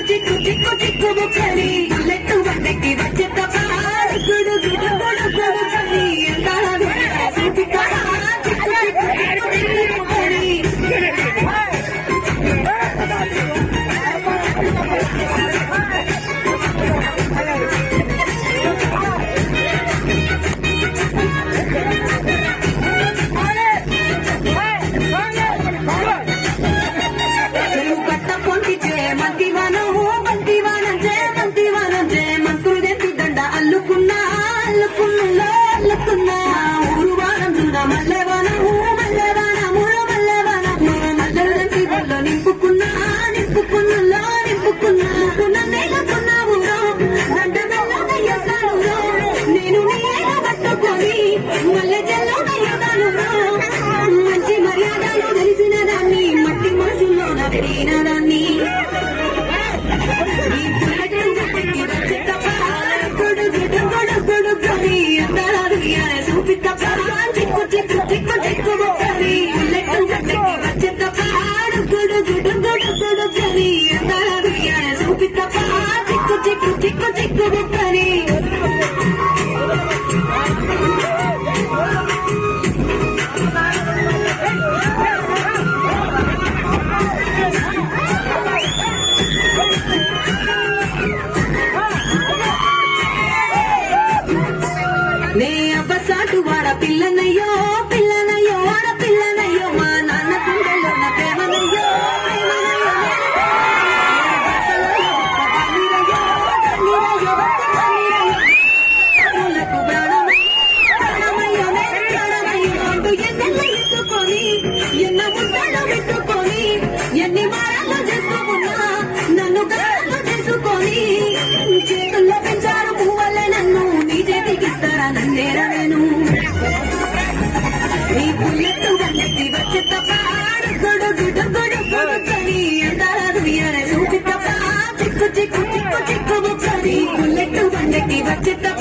చిక్కు చిక్కు చిక్కు బుక్కని బుల్లెట్టు బండకి వచ్చేత గుడు గుడు గుడు గుడు కని ఎందాలు సూపిక చిక్కు చిక్కు చిక్కు చిక్కు బుక్కని ఊరువానం చూడ మల్లెవాన మల్లెవాన మూల మల్లెవాన మల్లెలంటి వల్ల నింపుకున్నా నింపుకున్నా నింపుకున్నా నేలకున్నావు దండ మెల్లదయ్యాను నేను నీడ పట్టుకొని మల్లె జల్లోనయ్యాను మంచి మర్యాదలు తెలిసిన దాన్ని మట్టి మనసులోన పెరిగిన దాన్ని చిక్కు చిక్కు చిక్కు చిక్కు బుక్కని బుల్లెట్టు బండకి వచ్చేత గుడు గుడు గుడు గుడు కని ఎందాలు సూపిత చిక్కు చిక్కు చిక్కు చిక్కు బుక్కని నే అబ్బసాటు వాడ పిల్లనయ్యో పిల్లనయ్యో వాడ పిల్లనయ్యో మా నాన్న కుండలో నా ప్రేమనయ్యో ఎత్తుకొని ఎన్న ముద్దలు పెట్టుకొని ఎన్ని మారాలు చేసుకున్నా నన్ను గారాలు చేసుకొని చేతుల్లో పెంచారు పువ్వలే నన్ను నీ చేతికిస్తారా నన్నేరా నేను నీ పుల్లెట్టు బండకి వచ్చేత గొడు గుడు గొడు గొడు కని ఎందాలు సూపిత చిక్కు చిక్కు చిక్కు చిక్కు బుక్కని పుల్లెట్టు బండకి వచ్చేత